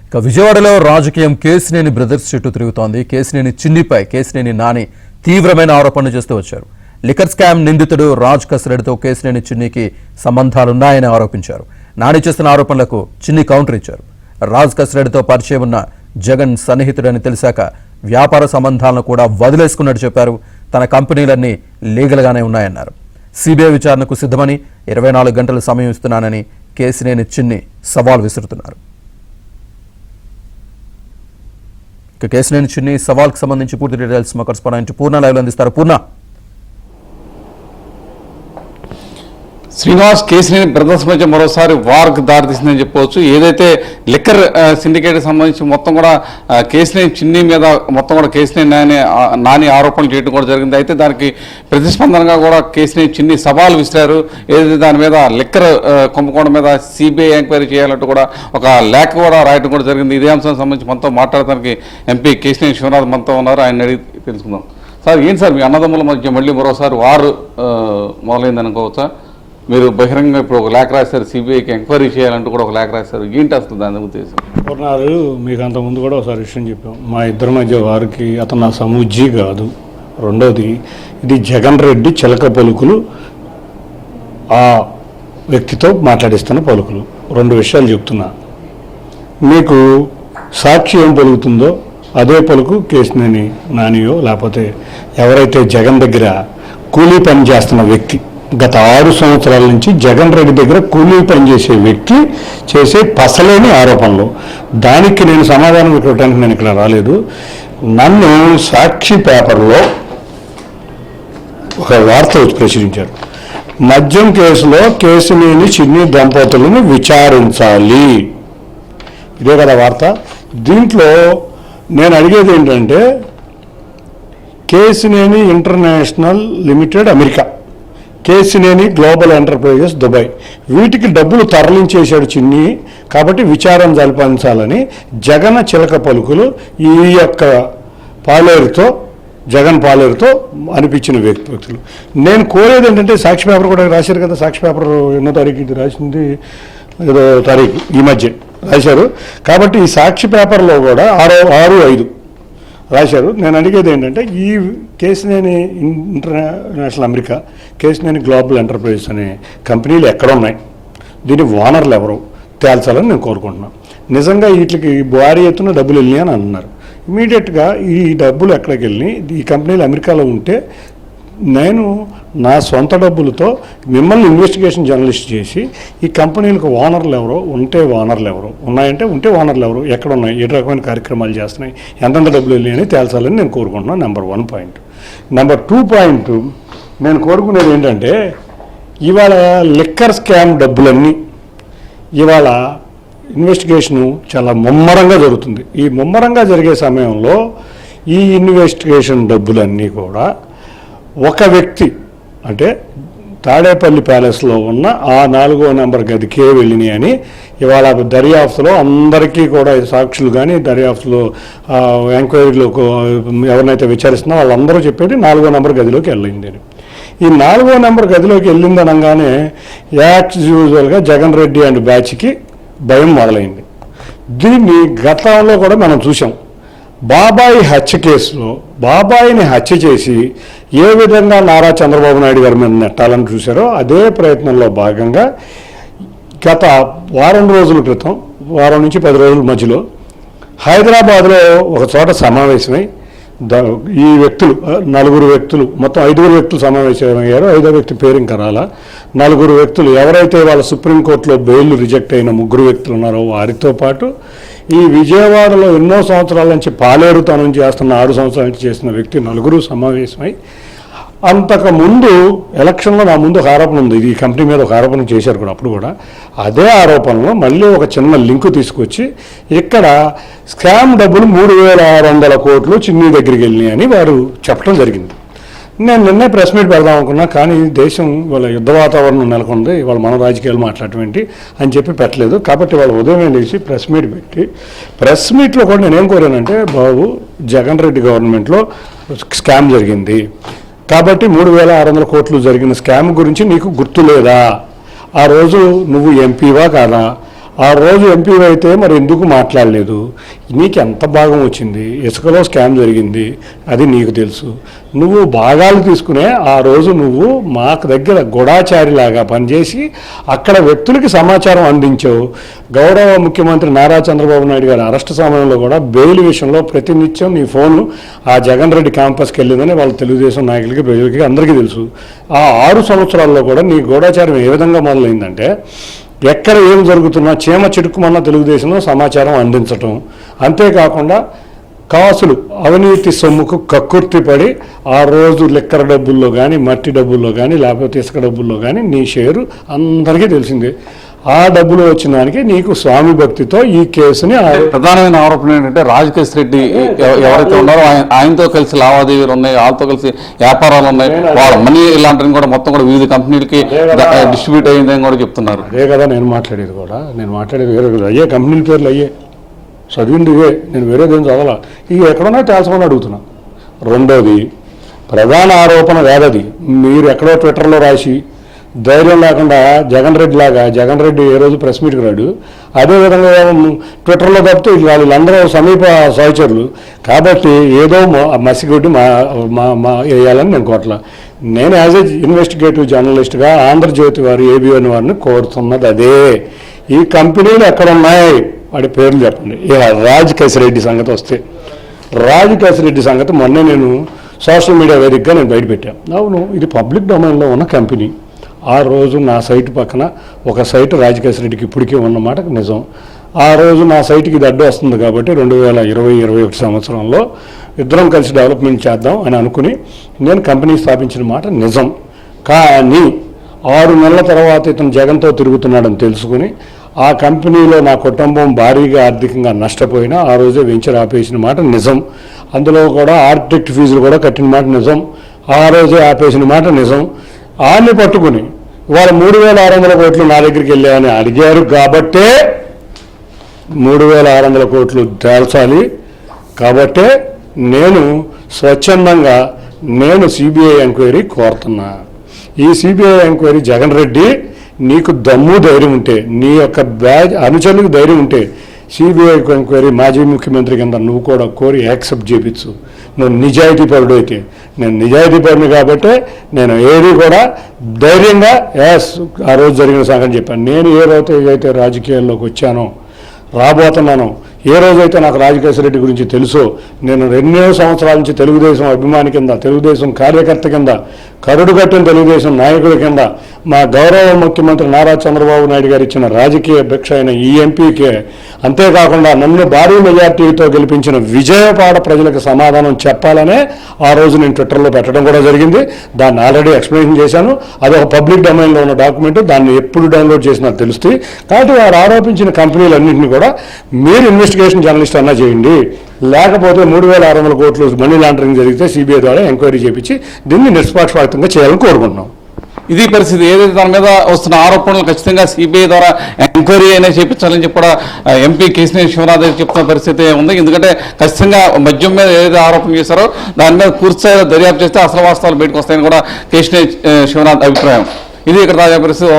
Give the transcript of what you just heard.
ఇక విజయవాడలో రాజకీయం కేసినేని బ్రదర్స్ చుట్టూ తిరుగుతోంది. కేసినేని చిన్నిపై కేసినేని నాని తీవ్రమైన ఆరోపణలు చేస్తూ వచ్చారు. లిక్కర్ స్కామ్ నిందితుడు రాజ్ కసరెడ్డితో కేసినేని చిన్నికి సంబంధాలున్నాయని ఆరోపించారు. నాని చేస్తున్న ఆరోపణలకు చిన్ని కౌంటర్ ఇచ్చారు. రాజ్ కసరెడ్డితో పరిచయం ఉన్న జగన్ సన్నిహితుడని తెలిసాక వ్యాపార సంబంధాలను కూడా వదిలేసుకున్నట్టు చెప్పారు. తన కంపెనీలన్నీ లీగల్గానే ఉన్నాయన్నారు. సిబిఐ విచారణకు సిద్ధమని 24 గంటల సమయం ఇస్తున్నానని కేసినేని చిన్ని సవాల్ విసురుతున్నారు. ఇక కేసినేని చిన్ని సవాల్కి సంబంధించి పూర్తి డీటెయిల్స్ మా కరెస్పాండెంట్ పూర్ణ లైవ్లో అందిస్తారు. పూర్ణ, శ్రీనివాస్, కేసినేని బ్రదర్స్ మధ్య మరోసారి వార్కు దారితీసిందని చెప్పవచ్చు. ఏదైతే లిక్కర్ సిండికేట్ సంబంధించి మొత్తం కూడా కేసినేని చిన్ని మీద మొత్తం కూడా కేసినేని నాని ఆరోపణలు చేయడం కూడా జరిగింది. అయితే దానికి ప్రతిస్పందనగా కూడా కేసినేని చిన్ని సవాల్ విసిరారు. ఏదైతే దాని మీద లిక్కర్ కుంభకోణం మీద సిబిఐ ఎంక్వైరీ చేయాలంటూ కూడా ఒక లేఖ కూడా రాయడం కూడా జరిగింది. ఇదే అంశానికి సంబంధించి మనతో మాట్లాడటానికి ఎంపీ కేసినేని శివనాథ్ మనతో ఉన్నారు. ఆయన అడిగి తెలుసుకుందాం. సార్, ఏంటి సార్ మీ అన్నదమ్ముల మధ్య మళ్ళీ మరోసారి వారు మొదలైంది అనుకోవచ్చా? మీరు బహిరంగంగా ఇప్పుడు ఒక లేఖ రాశారు, సిబిఐకి ఎంక్వైరీ చేయాలంటూ కూడా ఒక లేఖ రాశారు. ఏంటి అసలు దాని ఉద్దేశం? పూర్ణారు, మీకు అంతకుముందు కూడా ఒకసారి విషయం చెప్పాం. మా ఇద్దరి మధ్య వారికి అతను నా సమూజ్జీ కాదు. రెండోది, ఇది జగన్ రెడ్డి చిలక పలుకులు, ఆ వ్యక్తితో మాట్లాడిస్తున్న పలుకులు. 2 విషయాలు చెప్తున్నా. మీకు సాక్షి ఏం పలుకుతుందో అదే పలుకు కేసినేని నానియో లేకపోతే ఎవరైతే జగన్ దగ్గర కూలీ పని చేస్తున్న వ్యక్తి, గత 6 సంవత్సరాల నుంచి జగన్ రెడ్డి దగ్గర కూలీ పనిచేసే వ్యక్తి చేసే పసలేని ఆరోపణలు. దానికి నేను సమాధానం ఇవ్వడానికి నేను ఇక్కడ రాలేదు. నన్ను సాక్షి పేపర్లో ఒక వార్త వచ్చి ప్రచురించారు. మద్యం కేసులో కేసినేని చిన్ని దంపతులను విచారించాలి. ఇదే కదా వార్త. దీంట్లో నేను అడిగేది ఏంటంటే, Kesineni international limited America, Kesineni global enterprises Dubai, వీటికి డబ్బులు తరలించేశాడు చిన్ని. కాబట్టి విచారణ జరపాలని జగన్ చిలక పలుకులు ఈ యొక్క పాలేరుతో, జగన్ పాలేరుతో అనిపించిన వ్యక్తులు. నేను కోరేది ఏంటంటే, సాక్షి పేపర్ కూడా రాశారు కదా, సాక్షి పేపర్ ఎన్నో తారీఖు ఇది రాసింది, ఏదో తారీఖు ఈ మధ్య రాశారు. కాబట్టి ఈ సాక్షి పేపర్లో కూడా 6/5 రాశారు. నేను అడిగేది ఏంటంటే, ఈ Kesineni international America, Kesineni global enterprises అనే కంపెనీలు ఎక్కడున్నాయి, దీని ఓనర్లు ఎవరు తేల్చాలని నేను కోరుకుంటున్నాను. నిజంగా వీటికి భారీ ఎత్తున డబ్బులు వెళ్ళి అని అన్నారు. ఇమీడియట్గా ఈ డబ్బులు ఎక్కడికి వెళ్ళి, ఈ కంపెనీలు అమెరికాలో ఉంటే నేను నా సొంత డబ్బులతో మిమ్మల్ని ఇన్వెస్టిగేషన్ జర్నలిస్ట్ చేసి ఈ కంపెనీలకు ఓనర్లు ఎవరో, ఉంటే ఓనర్లు ఎవరు, ఉన్నాయంటే ఉంటే ఓనర్లు ఎవరు, ఎక్కడ ఉన్నాయి, ఏ రకమైన కార్యక్రమాలు చేస్తున్నాయి, ఎంతెంత డబ్బులు వెళ్ళి అని తేల్చాలని నేను కోరుకుంటున్నాను. Number 1 point. నెంబర్ 2 పాయింట్ నేను కోరుకునేది ఏంటంటే, ఇవాళ లిక్కర్ స్కామ్ డబ్బులన్నీ ఇవాళ ఇన్వెస్టిగేషను చాలా ముమ్మరంగా జరుగుతుంది. ఈ ముమ్మరంగా జరిగే సమయంలో ఈ ఇన్వెస్టిగేషన్ డబ్బులన్నీ కూడా ఒక వ్యక్తి, అంటే తాడేపల్లి ప్యాలెస్లో ఉన్న ఆ 4వ నెంబర్ గదికే వెళ్ళినాయి అని ఇవాళ దర్యాప్తులో అందరికీ కూడా సాక్షులు కానీ దర్యాప్తులో ఎంక్వైరీలో ఎవరినైతే విచారిస్తున్నా వాళ్ళందరూ చెప్పేది 4వ నెంబర్ గదిలోకి వెళ్ళింది అని. ఈ 4వ నెంబర్ గదిలోకి వెళ్ళిందనగానే యాజ్ యూజువల్గా జగన్ రెడ్డి అండ్ బ్యాచ్కి భయం మొదలైంది. దీన్ని గతంలో కూడా మనం చూసాం. బాబాయి హత్య కేసులో బాబాయిని హత్య చేసి ఏ విధంగా నారా చంద్రబాబు నాయుడు గారి మీద నెట్టాలని చూశారో అదే ప్రయత్నంలో భాగంగా గత వారం రోజుల క్రితం, వారం నుంచి 10 రోజుల మధ్యలో హైదరాబాద్లో ఒక చోట సమావేశమై ఈ వ్యక్తులు 4 వ్యక్తులు, మొత్తం 5 వ్యక్తులు సమావేశమయ్యారు. 5వ వ్యక్తి పేరు ఇంకా రాలా. 4 వ్యక్తులు ఎవరైతే వాళ్ళ సుప్రీంకోర్టులో బెయిల్ రిజెక్ట్ అయిన 3 వ్యక్తులు ఉన్నారో వారితో పాటు ఈ విజయవాడలో ఎన్నో సంవత్సరాల నుంచి పాలేరుతనం చేస్తున్న 6 సంవత్సరాల నుంచి చేస్తున్న వ్యక్తి 4 సమావేశమై, అంతకుముందు ఎలక్షన్లో నా ముందు ఒక ఆరోపణ ఉంది, ఈ కంపెనీ మీద ఒక ఆరోపణ చేశారు కూడా, అప్పుడు కూడా అదే ఆరోపణలో మళ్ళీ ఒక చిన్న లింకు తీసుకొచ్చి ఇక్కడ స్కామ్ డబ్బులు 3,600 కోట్లు చిన్ని దగ్గరికి వెళ్ళినాయి అని వారు చెప్పడం జరిగింది. నేను నిన్నే ప్రెస్ మీట్ పెడదాం అనుకున్నా, కానీ దేశం వాళ్ళ యుద్ధ వాతావరణం నెలకొంది, వాళ్ళ మన రాజకీయాలు మాట్లాడటం ఏంటి అని చెప్పి పెట్టలేదు. కాబట్టి వాళ్ళు ఉదయం లేచి ప్రెస్ మీట్ పెట్టి, ప్రెస్ మీట్లో కూడా నేనేం కోరానంటే, బాబు జగన్ రెడ్డి గవర్నమెంట్లో స్కామ్ జరిగింది కాబట్టి 3,600 కోట్లు జరిగిన స్కామ్ గురించి నీకు గుర్తు లేదా? ఆ రోజు నువ్వు ఎంపీవా కాదా? ఆ రోజు ఎంపీ అయితే మరి ఎందుకు మాట్లాడలేదు? నీకు ఎంత భాగం వచ్చింది? ఇసుకలో స్కామ్ జరిగింది, అది నీకు తెలుసు. నువ్వు భాగాలు తీసుకునే ఆ రోజు నువ్వు మాకు దగ్గర గూఢాచారిలాగా పనిచేసి అక్కడ వ్యక్తులకి సమాచారం అందించావు. గౌరవ ముఖ్యమంత్రి నారా చంద్రబాబు నాయుడు గారి అరెస్ట్ సమయంలో కూడా బెయిల్ విషయంలో ప్రతినిత్యం నీ ఫోన్ ఆ జగన్ రెడ్డి క్యాంపస్కి వెళ్ళిందని వాళ్ళ తెలుగుదేశం నాయకులకి, ప్రజలకి అందరికీ తెలుసు. ఆ 6 సంవత్సరాల్లో కూడా నీ గూఢాచారం ఏ విధంగా మొదలైందంటే, ఎక్కడ ఏం జరుగుతున్నా చీమ చిటుకుమన్న తెలుగుదేశంలో సమాచారం అందించటం. అంతేకాకుండా కాసులు అవినీతి సొమ్ముకు కక్కుర్తిపడి ఆ రోజు లిక్కర్ డబ్బుల్లో కానీ, మట్టి డబ్బుల్లో కానీ, లేకపోతే ఇసుక డబ్బుల్లో కానీ నీ షేరు అందరికీ తెలిసిందే. ఆ డబ్బులు వచ్చిన దానికి నీకు స్వామి భక్తితో ఈ కేసుని ప్రధానమైన ఆరోపణ ఏంటంటే రాజకేశ్ రెడ్డి ఎవరైతే ఉన్నారో ఆయనతో కలిసి లావాదేవీలు ఉన్నాయి, వాళ్ళతో కలిసి వ్యాపారాలు ఉన్నాయి, వాళ్ళ మనీ ఇలాంటివి కూడా మొత్తం కూడా వివిధ కంపెనీలకి డిస్ట్రిబ్యూట్ అయ్యిందని కూడా చెప్తున్నారు. అదే కదా నేను మాట్లాడేది కూడా. నేను మాట్లాడేది వేరే కదా, అయ్యే కంపెనీల పేర్లు అయ్యే, చదివింది ఇవే, నేను వేరేదేం చదవాలా. ఇవి ఎక్కడున్నా తేల్చమని అడుగుతున్నా. రెండోది ప్రధాన ఆరోపణ వేదది. మీరు ఎక్కడో ట్విట్టర్లో రాసి ధైర్యం లేకుండా జగన్ రెడ్డి లాగా, జగన్ రెడ్డి ఏ రోజు ప్రెస్ మీట్కి రాడు, అదేవిధంగా ట్విట్టర్లో తప్పితే వాళ్ళందరూ సమీప సహచరులు కాబట్టి ఏదో మసిగొడ్డి వేయాలని నేను కోట్ల. నేను యాజ్ ఎ ఇన్వెస్టిగేటివ్ జర్నలిస్ట్గా ఆంధ్రజ్యోతి వారు, ఏబిఎన్ వారిని కోరుతున్నది అదే. ఈ కంపెనీలు ఎక్కడున్నాయి వాడి పేర్లు చెప్పండి. ఇక రాజకేశ్ రెడ్డి సంగతి వస్తే, రాజకేశ్ రెడ్డి సంగతి మొన్నే నేను సోషల్ మీడియా వేదికగా నేను బయటపెట్టాను. అవును, ఇది పబ్లిక్ డొమైన్లో ఉన్న కంపెనీ. ఆ రోజు నా సైటు పక్కన ఒక సైటు రాజకేశ్ రెడ్డికి ఇప్పటికీ ఉన్నమాట నిజం. ఆ రోజు నా సైట్కి ఇది అడ్డు వస్తుంది కాబట్టి 2020-21 సంవత్సరంలో ఇద్దరం కలిసి డెవలప్మెంట్ చేద్దాం అని అనుకుని నేను కంపెనీ స్థాపించిన మాట నిజం. కానీ 6 నెలల తర్వాత ఇతను జగన్తో తిరుగుతున్నాడని తెలుసుకుని ఆ కంపెనీలో నా కుటుంబం భారీగా ఆర్థికంగా నష్టపోయినా ఆ రోజే వెంచర్ ఆపేసిన మాట నిజం. అందులో కూడా ఆర్కిటెక్ట్ ఫీజులు కూడా కట్టిన మాట నిజం. ఆ రోజే ఆపేసిన మాట నిజం. ఆన్ని పట్టుకుని ఇవాళ 3,600 కోట్లు నా దగ్గరికి వెళ్ళాయని అడిగారు కాబట్టే 3,600 కోట్లు తేల్చాలి కాబట్టే నేను స్వచ్ఛందంగా నేను సిబిఐ ఎంక్వైరీ కోరుతున్నా. ఈ సిబిఐ ఎంక్వైరీ జగన్ రెడ్డి నీకు దమ్ము ధైర్యం ఉంటే, నీ యొక్క అనుచరులకు ధైర్యం ఉంటే సిబిఐ ఎంక్వైరీ మాజీ ముఖ్యమంత్రి కింద నువ్వు కూడా కోరి యాక్సెప్ట్ చేయించు. నువ్వు నిజాయితీపరుడు అయితే. నేను నిజాయితీపరుని కాబట్టి నేను ఏది కూడా ధైర్యంగా ఆ రోజు జరిగిన సంగతి చెప్పాను. నేను ఏ రోజైతే రాజకీయాల్లోకి వచ్చానో, రాబోతున్నానో, ఏ రోజైతే నాకు రాజకేశ్ రెడ్డి గురించి తెలుసో, నేను 2 సంవత్సరాల నుంచి తెలుగుదేశం అభిమాని కింద, తెలుగుదేశం కార్యకర్త కింద, కరుడుగట్టిన తెలుగుదేశం నాయకుడి కింద మా గౌరవ ముఖ్యమంత్రి నారా చంద్రబాబు నాయుడు గారు ఇచ్చిన రాజకీయ భిక్ష అయిన ఈ ఎంపీకే, అంతేకాకుండా నన్ను భారీ మెజార్టీతో గెలిపించిన విజయవాడ ప్రజలకు సమాధానం చెప్పాలనే ఆ రోజు నేను ట్విట్టర్లో పెట్టడం కూడా జరిగింది. దాన్ని ఆల్రెడీ ఎక్స్ప్లెయిన్ చేశాను. అది ఒక పబ్లిక్ డొమైన్లో ఉన్న డాక్యుమెంట్. దాన్ని ఎప్పుడు డౌన్లోడ్ చేసినా తెలుస్తుంది. కాబట్టి వారు ఆరోపించిన కంపెనీలన్నింటినీ కూడా మీరు ఇన్వెస్టిగేషన్ జర్నలిస్ట్ అన్నా చేయండి, లేకపోతే 3,600 కోట్లు మనీ లాండరింగ్ జరిగితే సిబిఐ ద్వారా ఎంక్వైరీ చేయించి దీన్ని నిష్పక్షపాతంగా చేయాలని కోరుకుంటున్నాం. ఇది పరిస్థితి. ఏదైతే దాని మీద వస్తున్న ఆరోపణలు ఖచ్చితంగా సిబిఐ ద్వారా ఎంక్వైరీ అయినా చేయించాలని చెప్పి కూడా ఎంపీ కేశినేని శివనాథ్ చెప్తున్న పరిస్థితి ఉంది. ఎందుకంటే ఖచ్చితంగా మద్యం మీద ఏదైతే ఆరోపణ చేశారో దాని మీద పూర్తిస్థాయిలో దర్యాప్తు చేస్తే అసలు వాస్తవాలు బయటకు వస్తాయని కూడా కేశినేని శివనాథ్ అభిప్రాయం. ఇది ఇక్కడ తాజా పరిస్థితి.